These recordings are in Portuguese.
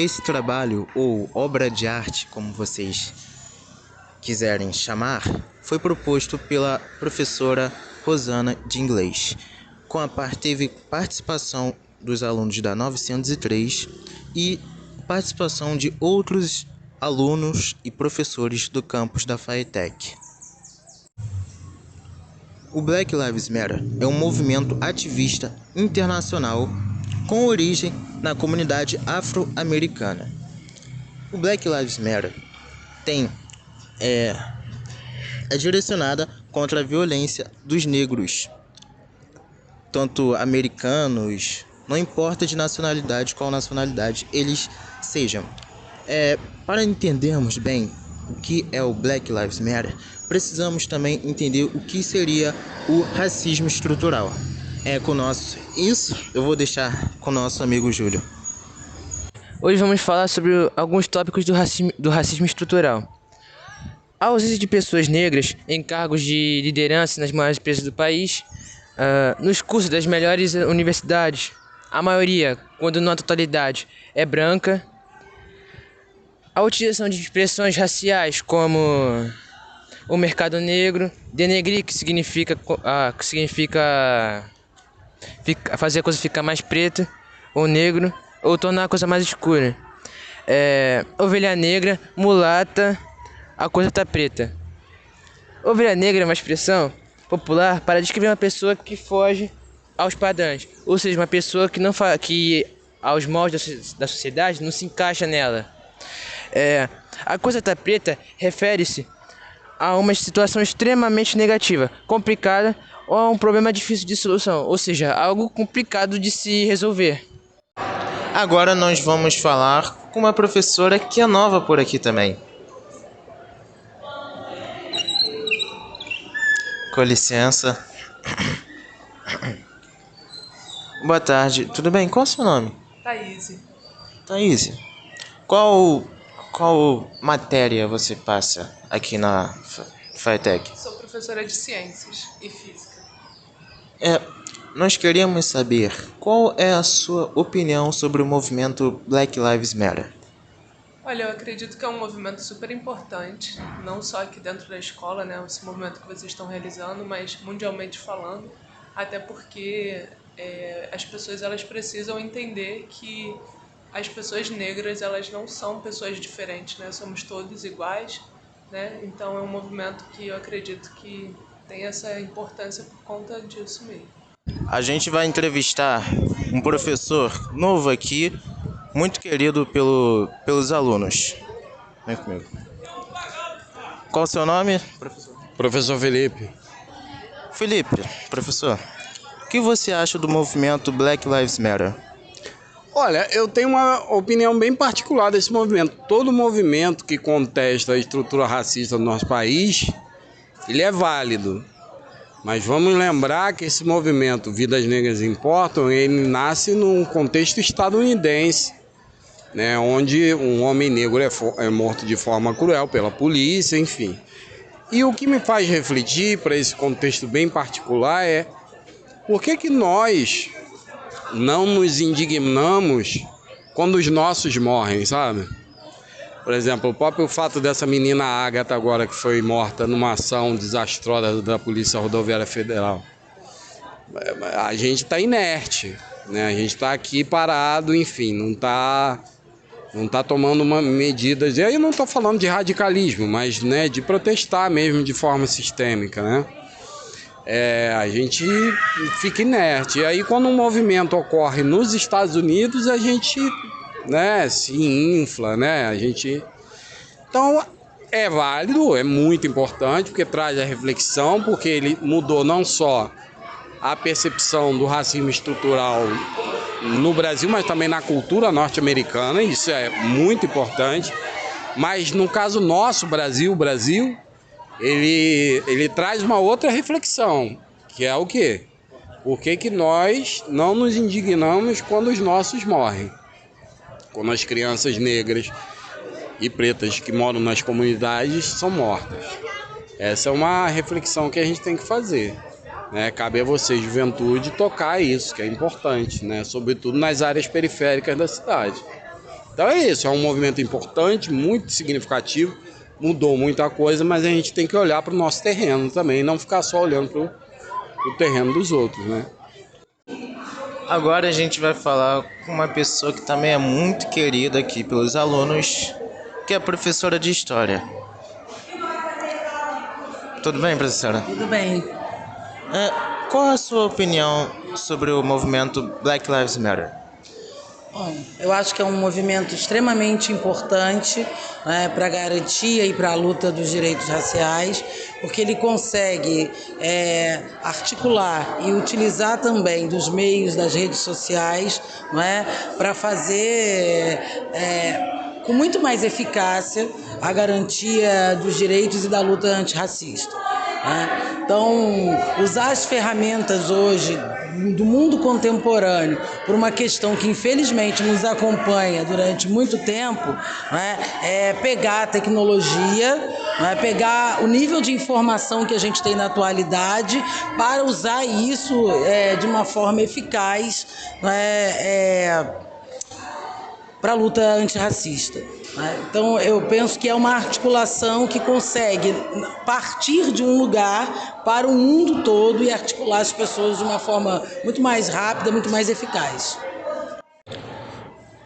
Esse trabalho, ou obra de arte, como vocês quiserem chamar, foi proposto pela professora Rosana de inglês, teve participação dos alunos da 903 e participação de outros alunos e professores do campus da FATEC. O Black Lives Matter é um movimento ativista internacional com origem na comunidade afro-americana. O Black Lives Matter é direcionada contra a violência dos negros, tanto americanos, não importa de nacionalidade, qual nacionalidade eles sejam. Para entendermos bem o que é o Black Lives Matter, precisamos também entender o que seria o racismo estrutural. Isso eu vou deixar com o nosso amigo Júlio. Hoje vamos falar sobre alguns tópicos do racismo estrutural. A ausência de pessoas negras em cargos de liderança nas maiores empresas do país, nos cursos das melhores universidades, a maioria, quando não a totalidade, é branca. A utilização de expressões raciais como o mercado negro, denegrir, que significa fazer a coisa ficar mais preta ou negro, ou tornar a coisa mais escura. Ovelha negra, mulata, a coisa tá preta. Ovelha negra é uma expressão popular para descrever uma pessoa que foge aos padrões, ou seja, uma pessoa que aos moldes da sociedade não se encaixa nela. A coisa tá preta refere-se a uma situação extremamente negativa, complicada ou a um problema difícil de solução, ou seja, algo complicado de se resolver. Agora nós vamos falar com uma professora que é nova por aqui também. Com licença. Boa tarde, tudo bem? Qual é o seu nome? Thaís. Qual matéria você passa aqui na FATEC? Sou professora de Ciências e Física. Nós queríamos saber qual é a sua opinião sobre o movimento Black Lives Matter. Olha, eu acredito que é um movimento super importante, não só aqui dentro da escola, né, esse movimento que vocês estão realizando, mas mundialmente falando, até porque as pessoas elas precisam entender que as pessoas negras elas não são pessoas diferentes, né, somos todos iguais, né, então é um movimento que eu acredito que tem essa importância por conta disso mesmo. A gente vai entrevistar um professor novo aqui, muito querido pelos alunos. Vem comigo. Qual o seu nome, professor? Professor Felipe. Felipe, professor, o que você acha do movimento Black Lives Matter? Olha, eu tenho uma opinião bem particular desse movimento. Todo movimento que contesta a estrutura racista do nosso país, ele é válido. Mas vamos lembrar que esse movimento Vidas Negras Importam, ele nasce num contexto estadunidense, né, onde um homem negro é morto de forma cruel pela polícia, enfim. E o que me faz refletir para esse contexto bem particular é por que nós não nos indignamos quando os nossos morrem, sabe? Por exemplo, o próprio fato dessa menina Ágata agora que foi morta numa ação desastrosa da Polícia Rodoviária Federal. A gente está inerte, né? A gente está aqui parado, enfim, não está tomando medidas. E aí eu não estou falando de radicalismo, mas, né, de protestar mesmo de forma sistêmica, né? A gente fica inerte. E aí quando um movimento ocorre nos Estados Unidos, a gente, né, se infla, né? Então é válido, é muito importante, porque traz a reflexão, porque ele mudou não só a percepção do racismo estrutural no Brasil, mas também na cultura norte-americana, isso é muito importante. Mas no caso nosso, Brasil, ele traz uma outra reflexão, que é o quê? Por que nós não nos indignamos quando os nossos morrem? Quando as crianças negras e pretas que moram nas comunidades são mortas. Essa é uma reflexão que a gente tem que fazer, né? Cabe a vocês, juventude, tocar isso, que é importante, né? Sobretudo nas áreas periféricas da cidade. Então é isso, é um movimento importante, muito significativo, mudou muita coisa, mas a gente tem que olhar para o nosso terreno também, não ficar só olhando para o terreno dos outros, né? Agora a gente vai falar com uma pessoa que também é muito querida aqui pelos alunos, que é a professora de História. Tudo bem, professora? Tudo bem. Qual a sua opinião sobre o movimento Black Lives Matter? Bom, eu acho que é um movimento extremamente importante, né, para a garantia e para a luta dos direitos raciais, porque ele consegue articular e utilizar também dos meios das redes sociais, né, para fazer com muito mais eficácia a garantia dos direitos e da luta antirracista. Então, usar as ferramentas hoje do mundo contemporâneo por uma questão que infelizmente nos acompanha durante muito tempo, é pegar a tecnologia, pegar o nível de informação que a gente tem na atualidade para usar isso de uma forma eficaz para a luta antirracista. Então, eu penso que é uma articulação que consegue partir de um lugar para o mundo todo e articular as pessoas de uma forma muito mais rápida, muito mais eficaz.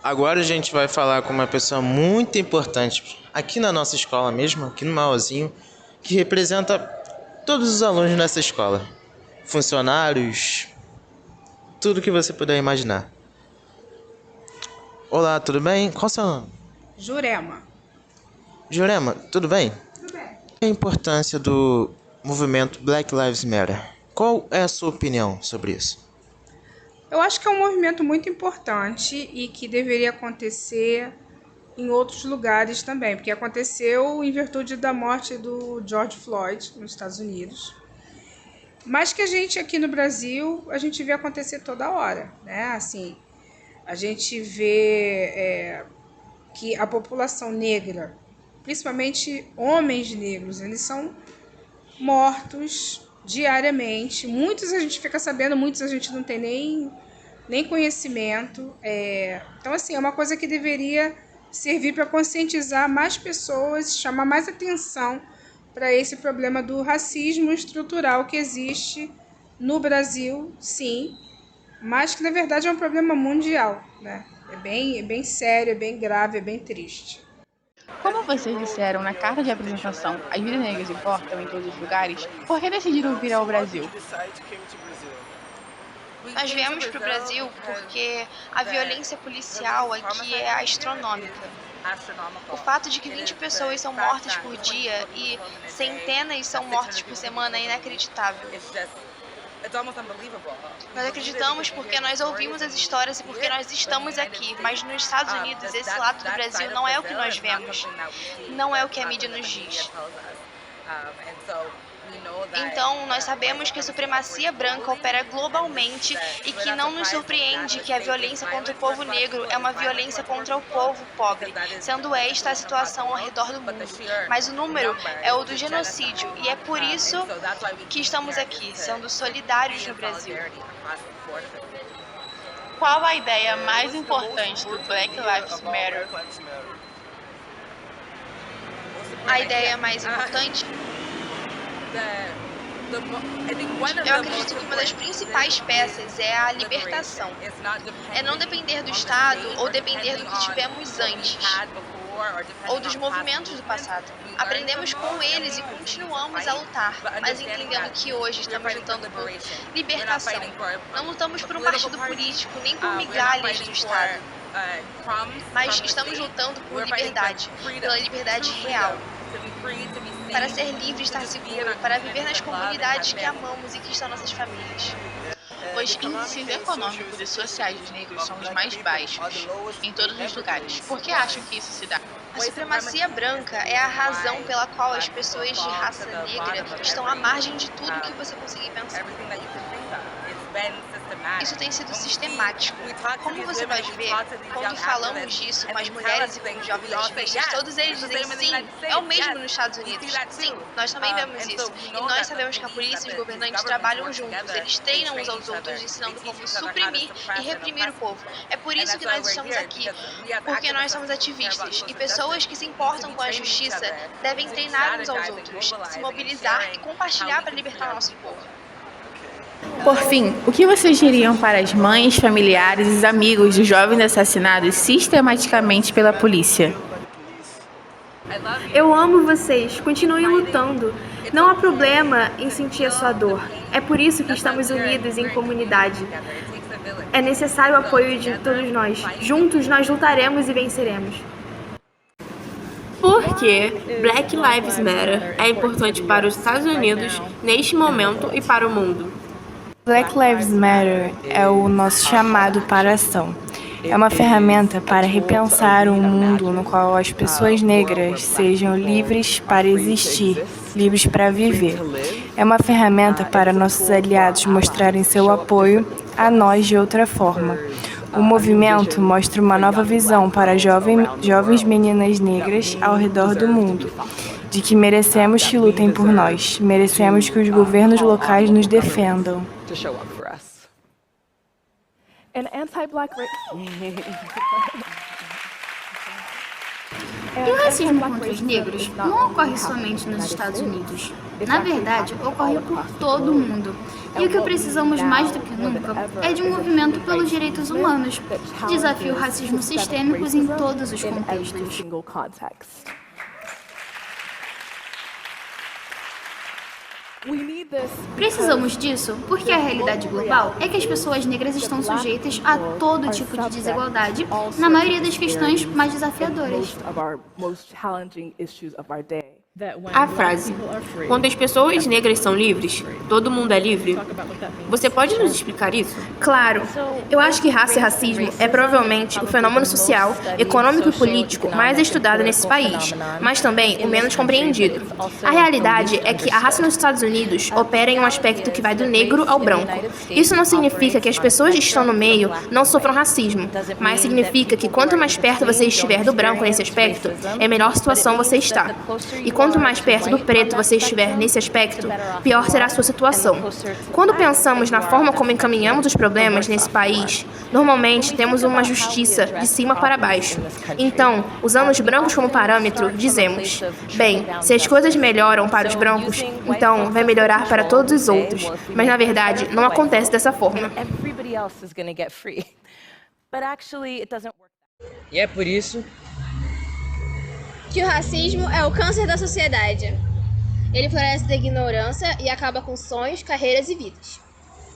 Agora a gente vai falar com uma pessoa muito importante aqui na nossa escola mesmo, aqui no Mauazinho, que representa todos os alunos dessa escola. Funcionários, tudo que você puder imaginar. Olá, tudo bem? Qual o seu nome? Jurema. Jurema, tudo bem? Tudo bem. Qual a importância do movimento Black Lives Matter? Qual é a sua opinião sobre isso? Eu acho que é um movimento muito importante e que deveria acontecer em outros lugares também, porque aconteceu em virtude da morte do George Floyd nos Estados Unidos. Mas que a gente aqui no Brasil, a gente vê acontecer toda hora, né? Assim, a gente vê que a população negra, principalmente homens negros, eles são mortos diariamente. Muitos a gente fica sabendo, muitos a gente não tem nem conhecimento. Então, assim, é uma coisa que deveria servir para conscientizar mais pessoas, chamar mais atenção para esse problema do racismo estrutural que existe no Brasil, sim, mas que na verdade é um problema mundial, né? É bem sério, é bem grave, é bem triste. Como vocês disseram na carta de apresentação, as vidas negras importam em todos os lugares, por que decidiram vir ao Brasil? Nós viemos para o Brasil porque a violência policial aqui é astronômica. O fato de que 20 pessoas são mortas por dia e centenas são mortas por semana é inacreditável. Nós acreditamos porque nós ouvimos as histórias e porque nós estamos aqui, mas nos Estados Unidos, esse lado do Brasil não é o que nós vemos, não é o que a mídia nos diz. Então, nós sabemos que a supremacia branca opera globalmente e que não nos surpreende que a violência contra o povo negro é uma violência contra o povo pobre, sendo esta a situação ao redor do mundo. Mas o número é o do genocídio e é por isso que estamos aqui, sendo solidários no Brasil. Qual a ideia mais importante do Black Lives Matter? A ideia mais importante? Eu acredito que uma das principais peças é a libertação. É não depender do Estado ou depender do que tivemos antes, ou dos movimentos do passado. Aprendemos com eles e continuamos a lutar, mas entendendo que hoje estamos lutando por libertação. Não lutamos por um partido político, nem por migalhas do Estado, mas estamos lutando por liberdade, pela liberdade real. Para ser livre e estar seguro, para viver nas comunidades que amamos e que estão nossas famílias. Os índices econômicos e sociais dos negros são os mais baixos em todos os lugares. Por que acham que isso se dá? A supremacia branca é a razão pela qual as pessoas de raça negra estão à margem de tudo que você conseguir pensar. Isso tem sido sistemático. Como você pode ver, quando falamos disso com as mulheres e com os jovens ativistas, todos eles dizem sim, é o mesmo nos Estados Unidos. Sim, nós também vemos isso. E nós sabemos que a polícia e os governantes trabalham juntos. Eles treinam uns aos outros, ensinando como suprimir e reprimir o povo. É por isso que nós estamos aqui. Porque nós somos ativistas. E pessoas que se importam com a justiça devem treinar uns aos outros, se mobilizar e compartilhar para libertar nosso povo. Por fim, o que vocês diriam para as mães, familiares e amigos de jovens assassinados sistematicamente pela polícia? Eu amo vocês, continuem lutando. Não há problema em sentir a sua dor. É por isso que estamos unidos em comunidade. É necessário o apoio de todos nós. Juntos nós lutaremos e venceremos. Por que Black Lives Matter é importante para os Estados Unidos neste momento e para o mundo? Black Lives Matter é o nosso chamado para a ação. É uma ferramenta para repensar um mundo no qual as pessoas negras sejam livres para existir, livres para viver. É uma ferramenta para nossos aliados mostrarem seu apoio a nós de outra forma. O movimento mostra uma nova visão para jovens meninas negras ao redor do mundo, de que merecemos que lutem por nós, merecemos que os governos locais nos defendam. E o racismo contra os negros não ocorre somente nos Estados Unidos. Na verdade, ocorre por todo o mundo. E o que precisamos mais do que nunca é de um movimento pelos direitos humanos, que desafia o racismo sistêmico em todos os contextos. Precisamos disso porque a realidade global é que as pessoas negras estão sujeitas a todo tipo de desigualdade na maioria das questões mais desafiadoras. A frase, quando as pessoas negras são livres, todo mundo é livre. Você pode nos explicar isso? Claro. Eu acho que raça e racismo é provavelmente o fenômeno social, econômico e político mais estudado nesse país, mas também o menos compreendido. A realidade é que a raça nos Estados Unidos opera em um aspecto que vai do negro ao branco. Isso não significa que as pessoas que estão no meio não sofram racismo, mas significa que quanto mais perto você estiver do branco nesse aspecto, em melhor situação você está. E quanto mais perto do preto você estiver nesse aspecto, pior será a sua situação. Quando pensamos na forma como encaminhamos os problemas nesse país, normalmente temos uma justiça de cima para baixo. Então, usando os brancos como parâmetro, dizemos, bem, se as coisas melhoram para os brancos, então vai melhorar para todos os outros. Mas, na verdade, não acontece dessa forma. E é por isso que o racismo é o câncer da sociedade. Ele floresce da ignorância e acaba com sonhos, carreiras e vidas.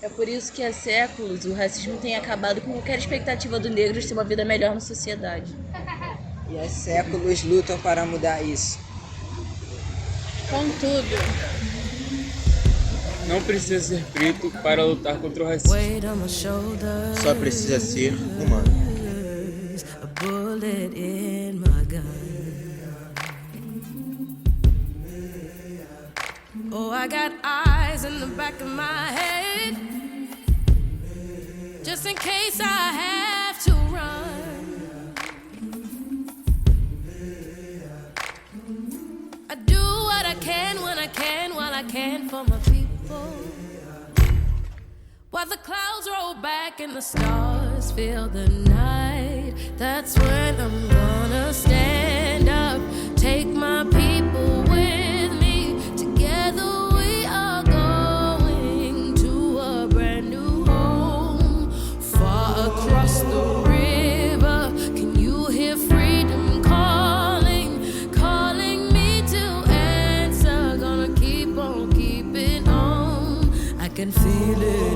É por isso que há séculos o racismo tem acabado com qualquer expectativa do negro de ter uma vida melhor na sociedade. E há séculos lutam para mudar isso. Contudo, não precisa ser preto para lutar contra o racismo. Só precisa ser humano. Oh, I got eyes in the back of my head, just in case I have to run. I do what I can when I can, while I can for my people. While the clouds roll back and the stars fill the night, that's when I'm gonna stand up, take my people with me. Together we are going to a brand new home, far across the river. Can you hear freedom calling, calling me to answer? Gonna keep on keeping on. I can feel it.